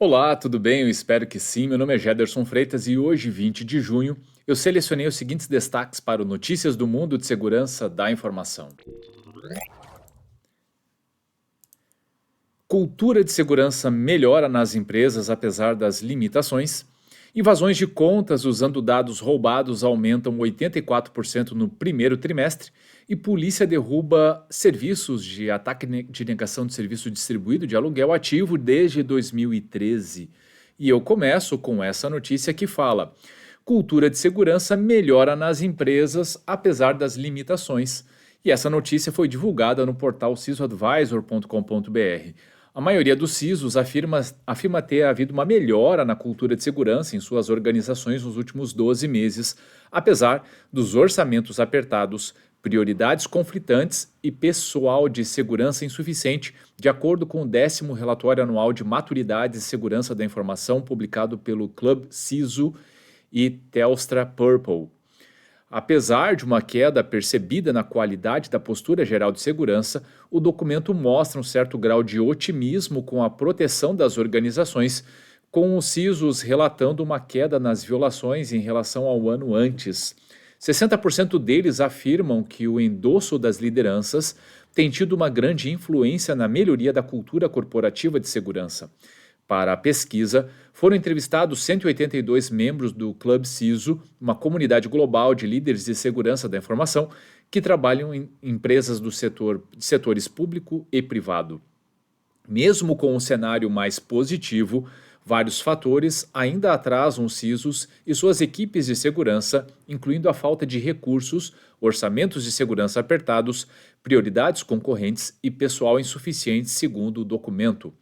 Olá, tudo bem? Eu espero que sim. Meu nome é Jederson Freitas e hoje, 20 de junho, eu selecionei os seguintes destaques para o Notícias do Mundo de Segurança da Informação. Cultura de segurança melhora nas empresas apesar das limitações. Invasões de contas usando dados roubados aumentam 84% no primeiro trimestre. E polícia derruba serviços de ataque de negação de serviço distribuído de aluguel ativo desde 2013. E eu começo com essa notícia que fala: cultura de segurança melhora nas empresas apesar das limitações. E essa notícia foi divulgada no portal cisoadvisor.com.br. A maioria dos CISOs afirma ter havido uma melhora na cultura de segurança em suas organizações nos últimos 12 meses, apesar dos orçamentos apertados, prioridades conflitantes e pessoal de segurança insuficiente, de acordo com o 10º relatório anual de maturidade e segurança da informação publicado pelo Club CISO e Telstra Purple. Apesar de uma queda percebida na qualidade da postura geral de segurança, o documento mostra um certo grau de otimismo com a proteção das organizações, com os CISOs relatando uma queda nas violações em relação ao ano antes. 60% deles afirmam que o endosso das lideranças tem tido uma grande influência na melhoria da cultura corporativa de segurança. Para a pesquisa, foram entrevistados 182 membros do Club CISO, uma comunidade global de líderes de segurança da informação que trabalham em empresas do setores público e privado. Mesmo com um cenário mais positivo, vários fatores ainda atrasam os CISOs e suas equipes de segurança, incluindo a falta de recursos, orçamentos de segurança apertados, prioridades concorrentes e pessoal insuficiente, segundo o documento.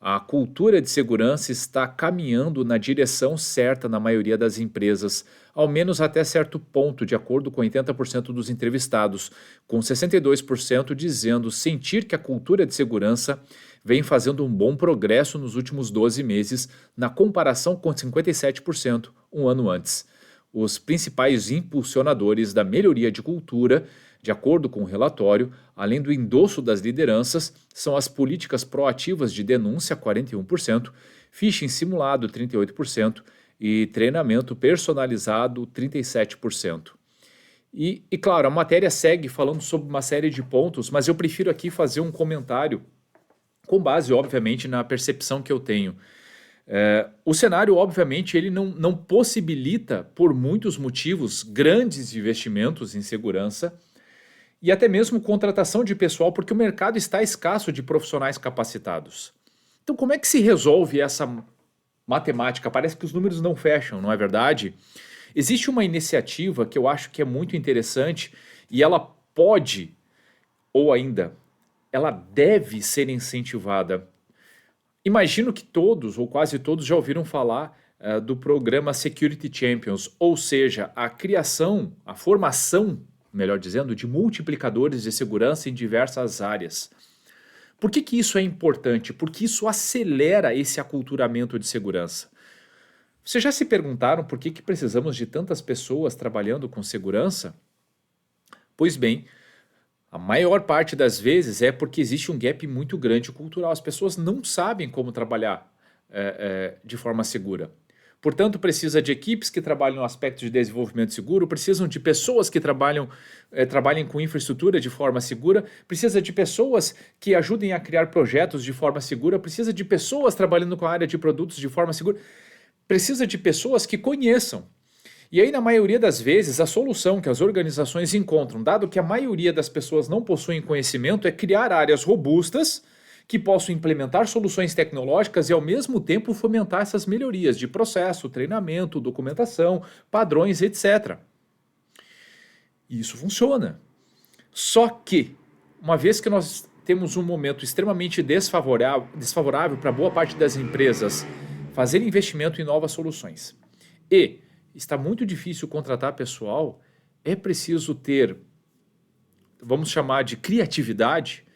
A cultura de segurança está caminhando na direção certa na maioria das empresas, ao menos até certo ponto, de acordo com 80% dos entrevistados, com 62% dizendo sentir que a cultura de segurança vem fazendo um bom progresso nos últimos 12 meses, na comparação com 57% um ano antes. Os principais impulsionadores da melhoria de cultura, de acordo com o relatório, além do endosso das lideranças, são as políticas proativas de denúncia, 41%, phishing simulado, 38%, e treinamento personalizado, 37%. Claro, a matéria segue falando sobre uma série de pontos, mas eu prefiro aqui fazer um comentário com base, obviamente, na percepção que eu tenho. O cenário, obviamente, ele não possibilita, por muitos motivos, grandes investimentos em segurança e até mesmo contratação de pessoal, porque o mercado está escasso de profissionais capacitados. Então, como é que se resolve essa matemática? Parece que os números não fecham, não é verdade? Existe uma iniciativa que eu acho que é muito interessante e ela pode, ou ainda, ela deve ser incentivada. Imagino que todos, ou quase todos, já ouviram falar do programa Security Champions, ou seja, a criação, a formação, melhor dizendo, de multiplicadores de segurança em diversas áreas. Por que isso é importante? Porque isso acelera esse aculturamento de segurança. Vocês já se perguntaram por que precisamos de tantas pessoas trabalhando com segurança? Pois bem, a maior parte das vezes é porque existe um gap muito grande cultural. As pessoas não sabem como trabalhar de forma segura. Portanto, precisa de equipes que trabalham no aspecto de desenvolvimento seguro, precisam de pessoas que trabalhem com infraestrutura de forma segura, precisa de pessoas que ajudem a criar projetos de forma segura, precisa de pessoas trabalhando com a área de produtos de forma segura, precisa de pessoas que conheçam. E aí, na maioria das vezes, a solução que as organizações encontram, dado que a maioria das pessoas não possuem conhecimento, é criar áreas robustas que possam implementar soluções tecnológicas e, ao mesmo tempo, fomentar essas melhorias de processo, treinamento, documentação, padrões, etc. E isso funciona. Só que, uma vez que nós temos um momento extremamente desfavorável para boa parte das empresas fazer investimento em novas soluções e está muito difícil contratar pessoal, é preciso ter, vamos chamar de criatividade,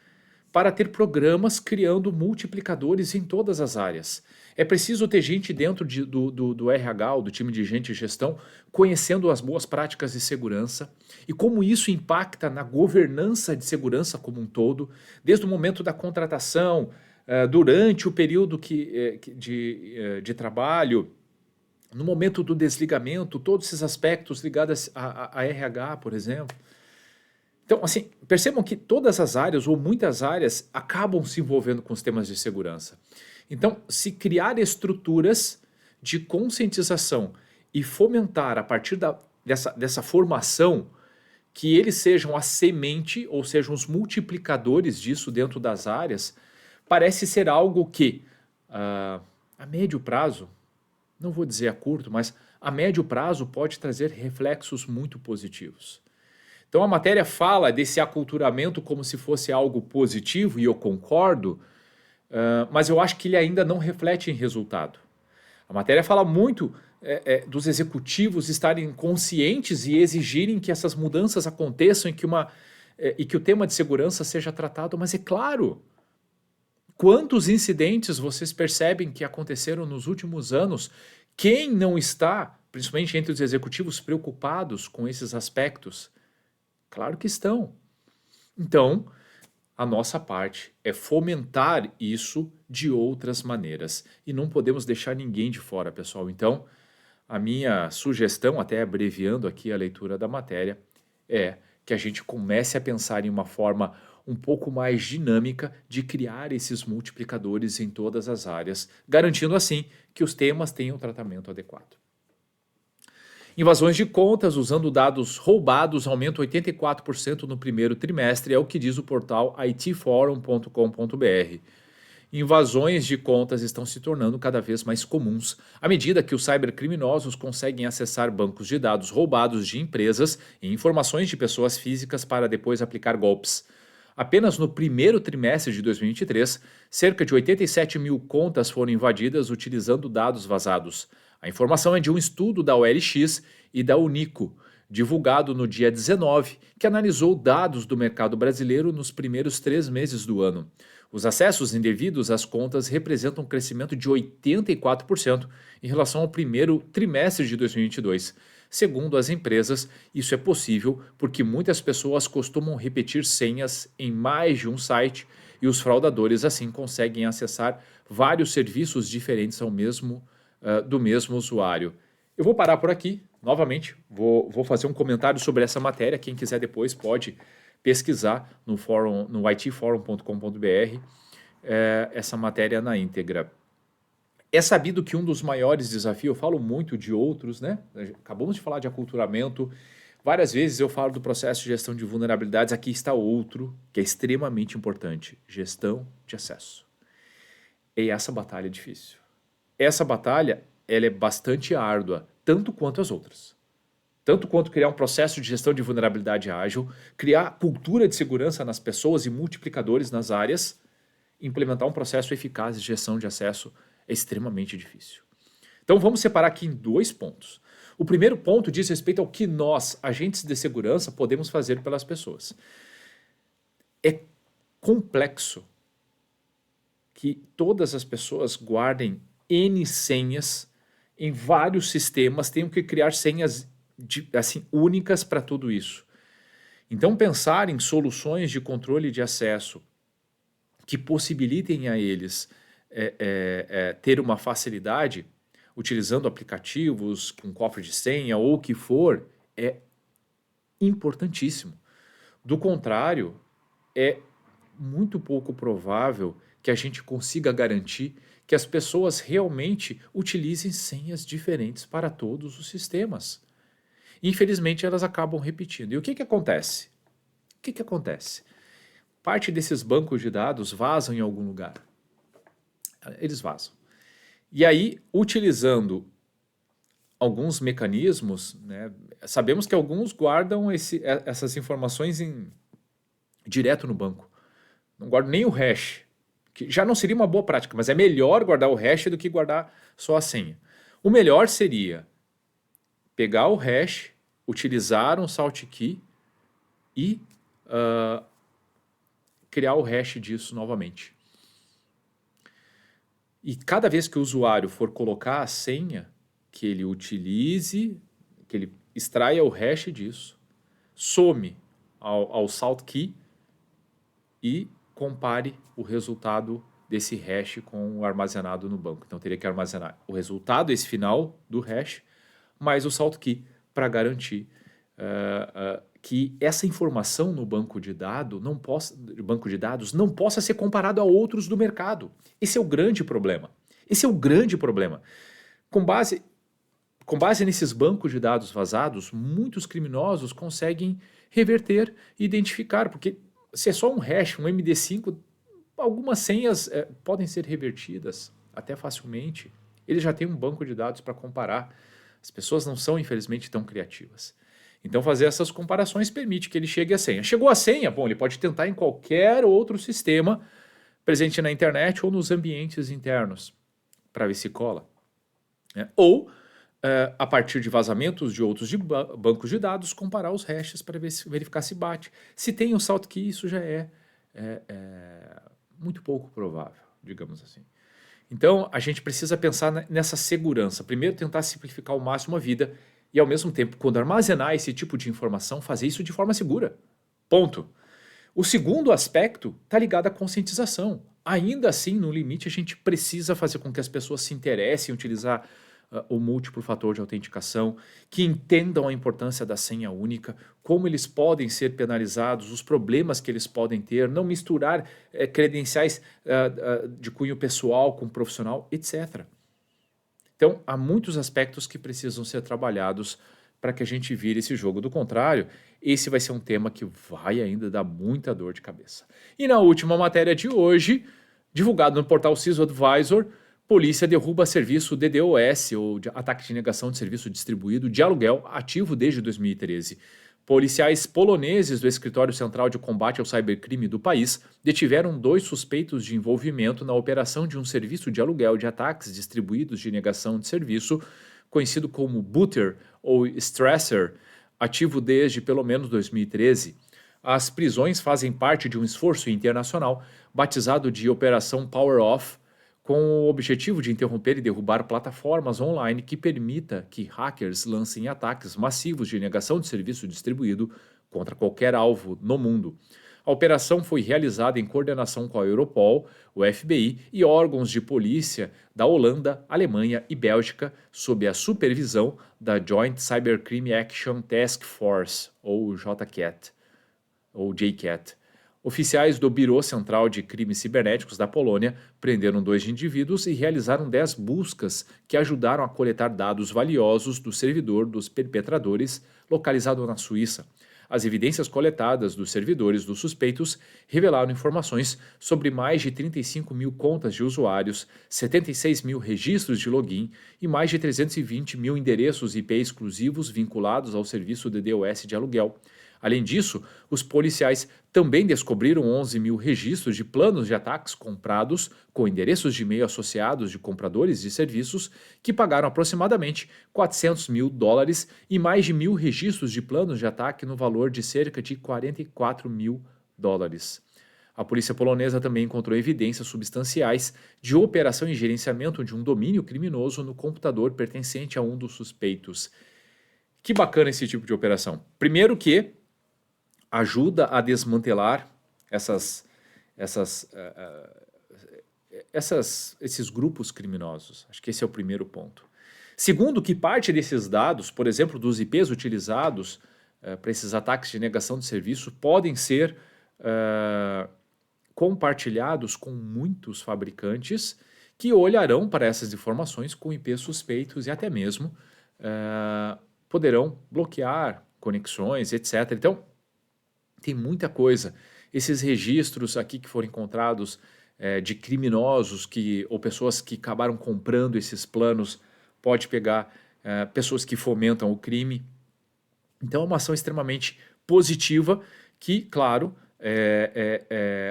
para ter programas criando multiplicadores em todas as áreas. É preciso ter gente dentro do RH, ou do time de gente e gestão, conhecendo as boas práticas de segurança e como isso impacta na governança de segurança como um todo, desde o momento da contratação, durante o período de trabalho, no momento do desligamento, todos esses aspectos ligados a RH, por exemplo. Então, assim, percebam que todas as áreas, ou muitas áreas, acabam se envolvendo com os temas de segurança. Então, se criar estruturas de conscientização e fomentar a partir dessa formação, que eles sejam a semente, ou sejam os multiplicadores disso dentro das áreas, parece ser algo que, a médio prazo, não vou dizer a curto, mas a médio prazo pode trazer reflexos muito positivos. Então a matéria fala desse aculturamento como se fosse algo positivo, e eu concordo, mas eu acho que ele ainda não reflete em resultado. A matéria fala muito dos executivos estarem conscientes e exigirem que essas mudanças aconteçam e que o tema de segurança seja tratado, mas é claro, quantos incidentes vocês percebem que aconteceram nos últimos anos? Quem não está, principalmente entre os executivos, preocupados com esses aspectos? Claro que estão. Então, a nossa parte é fomentar isso de outras maneiras. E não podemos deixar ninguém de fora, pessoal. Então, a minha sugestão, até abreviando aqui a leitura da matéria, é que a gente comece a pensar em uma forma um pouco mais dinâmica de criar esses multiplicadores em todas as áreas, garantindo assim que os temas tenham tratamento adequado. Invasões de contas usando dados roubados aumentam 84% no primeiro trimestre, é o que diz o portal itforum.com.br. Invasões de contas estão se tornando cada vez mais comuns à medida que os cybercriminosos conseguem acessar bancos de dados roubados de empresas e informações de pessoas físicas para depois aplicar golpes. Apenas no primeiro trimestre de 2023, cerca de 87 mil contas foram invadidas utilizando dados vazados. A informação é de um estudo da OLX e da Unico, divulgado no dia 19, que analisou dados do mercado brasileiro nos primeiros 3 meses do ano. Os acessos indevidos às contas representam um crescimento de 84% em relação ao primeiro trimestre de 2022. Segundo as empresas, isso é possível porque muitas pessoas costumam repetir senhas em mais de um site e os fraudadores assim conseguem acessar vários serviços diferentes do mesmo usuário. Eu vou parar por aqui, novamente, vou fazer um comentário sobre essa matéria. Quem quiser depois pode pesquisar no itforum.com.br essa matéria na íntegra. É sabido que um dos maiores desafios, eu falo muito de outros, né? Acabamos de falar de aculturamento, várias vezes eu falo do processo de gestão de vulnerabilidades, aqui está outro que é extremamente importante, gestão de acesso. E essa batalha é difícil. Essa batalha ela é bastante árdua, tanto quanto as outras. Tanto quanto criar um processo de gestão de vulnerabilidade ágil, criar cultura de segurança nas pessoas e multiplicadores nas áreas, implementar um processo eficaz de gestão de acesso é extremamente difícil. Então vamos separar aqui em 2 pontos. O primeiro ponto diz respeito ao que nós, agentes de segurança, podemos fazer pelas pessoas. É complexo que todas as pessoas guardem N senhas em vários sistemas, tenham que criar senhas únicas para tudo isso. Então pensar em soluções de controle de acesso que possibilitem a eles ter uma facilidade, utilizando aplicativos com cofre de senha ou o que for, é importantíssimo. Do contrário, é muito pouco provável que a gente consiga garantir que as pessoas realmente utilizem senhas diferentes para todos os sistemas. Infelizmente, elas acabam repetindo. E o que acontece? O que acontece? Parte desses bancos de dados vazam em algum lugar. Eles vazam. E aí, utilizando alguns mecanismos, né, sabemos que alguns guardam essas informações direto no banco. Não guardam nem o hash, que já não seria uma boa prática, mas é melhor guardar o hash do que guardar só a senha. O melhor seria pegar o hash, utilizar um salt key e criar o hash disso novamente. E cada vez que o usuário for colocar a senha, que ele utilize, que ele extraia o hash disso, some ao salt key e compare o resultado desse hash com o armazenado no banco. Então teria que armazenar o resultado, esse final do hash, mais o salt key para garantir que essa informação no banco de dados não possa ser comparado a outros do mercado. Esse é o grande problema. Esse é o grande problema. Com base nesses bancos de dados vazados, muitos criminosos conseguem reverter e identificar, porque se é só um hash, um MD5, algumas senhas podem ser revertidas até facilmente. Ele já tem um banco de dados para comparar. As pessoas não são, infelizmente, tão criativas. Então, fazer essas comparações permite que ele chegue à senha. Chegou a senha, bom, ele pode tentar em qualquer outro sistema presente na internet ou nos ambientes internos para ver se cola. Ou, a partir de vazamentos de outros bancos de dados, comparar os hashes para verificar se bate. Se tem um salt key, isso já é muito pouco provável, digamos assim. Então, a gente precisa pensar nessa segurança. Primeiro, tentar simplificar ao máximo a vida e, ao mesmo tempo, quando armazenar esse tipo de informação, fazer isso de forma segura. Ponto. O segundo aspecto está ligado à conscientização. Ainda assim, no limite, a gente precisa fazer com que as pessoas se interessem em utilizar o múltiplo fator de autenticação, que entendam a importância da senha única, como eles podem ser penalizados, os problemas que eles podem ter, não misturar credenciais de cunho pessoal com profissional, etc. Então, há muitos aspectos que precisam ser trabalhados para que a gente vire esse jogo. Do contrário, esse vai ser um tema que vai ainda dar muita dor de cabeça. E na última matéria de hoje, divulgado no portal CISO Advisor, polícia derruba serviço DDoS, ou ataque de negação de serviço distribuído de aluguel, ativo desde 2013. Policiais poloneses do Escritório Central de Combate ao Cybercrime do país detiveram 2 suspeitos de envolvimento na operação de um serviço de aluguel de ataques distribuídos de negação de serviço, conhecido como Booter ou Stresser, ativo desde pelo menos 2013. As prisões fazem parte de um esforço internacional batizado de Operação Power Off, com o objetivo de interromper e derrubar plataformas online que permita que hackers lancem ataques massivos de negação de serviço distribuído contra qualquer alvo no mundo. A operação foi realizada em coordenação com a Europol, o FBI e órgãos de polícia da Holanda, Alemanha e Bélgica, sob a supervisão da Joint Cybercrime Action Task Force, ou JCAT, ou JCAT. Oficiais do Bureau Central de Crimes Cibernéticos da Polônia prenderam 2 indivíduos e realizaram 10 buscas que ajudaram a coletar dados valiosos do servidor dos perpetradores, localizado na Suíça. As evidências coletadas dos servidores dos suspeitos revelaram informações sobre mais de 35 mil contas de usuários, 76 mil registros de login e mais de 320 mil endereços IP exclusivos vinculados ao serviço DDoS de aluguel. Além disso, os policiais também descobriram 11 mil registros de planos de ataques comprados com endereços de e-mail associados de compradores de serviços que pagaram aproximadamente $400 mil e mais de 1.000 registros de planos de ataque no valor de cerca de $44 mil. A polícia polonesa também encontrou evidências substanciais de operação e gerenciamento de um domínio criminoso no computador pertencente a um dos suspeitos. Que bacana esse tipo de operação. Primeiro que ajuda a desmantelar esses grupos criminosos. Acho que esse é o primeiro ponto. Segundo, que parte desses dados, por exemplo, dos IPs utilizados para esses ataques de negação de serviço, podem ser compartilhados com muitos fabricantes que olharão para essas informações com IPs suspeitos e até mesmo poderão bloquear conexões, etc. Então, tem muita coisa. Esses registros aqui que foram encontrados de criminosos ou pessoas que acabaram comprando esses planos, pode pegar pessoas que fomentam o crime. Então é uma ação extremamente positiva que, claro,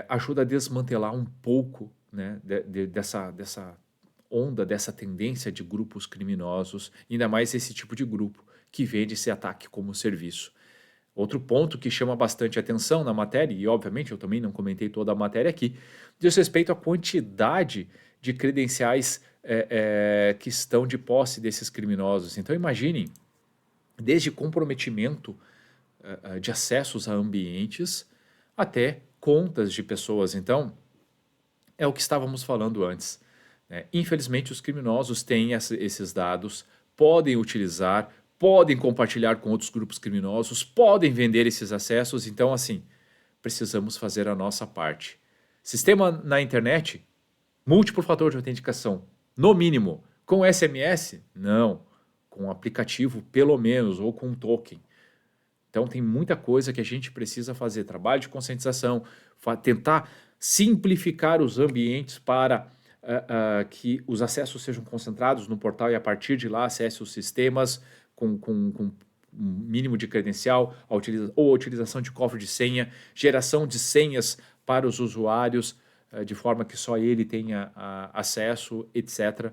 ajuda a desmantelar um pouco, né, dessa onda, dessa tendência de grupos criminosos, ainda mais esse tipo de grupo que vende esse ataque como serviço. Outro ponto que chama bastante atenção na matéria, e obviamente eu também não comentei toda a matéria aqui, diz respeito à quantidade de credenciais que estão de posse desses criminosos. Então imaginem, desde comprometimento de acessos a ambientes até contas de pessoas. Então É o que estávamos falando antes, né? Infelizmente, os criminosos têm esses dados, podem utilizar, podem compartilhar com outros grupos criminosos, podem vender esses acessos. Então, assim, precisamos fazer a nossa parte. Sistema na internet, múltiplo fator de autenticação, no mínimo. Com SMS? Não. Com aplicativo, pelo menos, ou com um token. Então, tem muita coisa que a gente precisa fazer. Trabalho de conscientização, tentar simplificar os ambientes para que os acessos sejam concentrados no portal e a partir de lá acesse os sistemas com um mínimo de credencial, ou a utilização de cofre de senha, geração de senhas para os usuários, de forma que só ele tenha acesso, etc.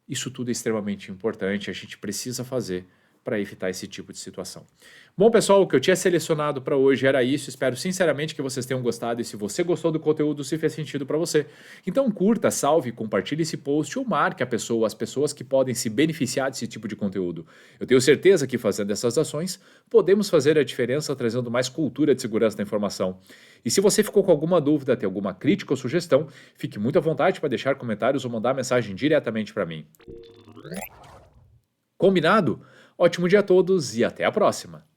Isso tudo é extremamente importante, a gente precisa fazer para evitar esse tipo de situação. Bom, pessoal, o que eu tinha selecionado para hoje era isso. Espero sinceramente que vocês tenham gostado e se você gostou do conteúdo, se fez sentido para você. Então curta, salve, compartilhe esse post ou marque as pessoas que podem se beneficiar desse tipo de conteúdo. Eu tenho certeza que fazendo essas ações, podemos fazer a diferença trazendo mais cultura de segurança da informação. E se você ficou com alguma dúvida, tem alguma crítica ou sugestão, fique muito à vontade para deixar comentários ou mandar mensagem diretamente para mim. Combinado? Ótimo dia a todos e até a próxima!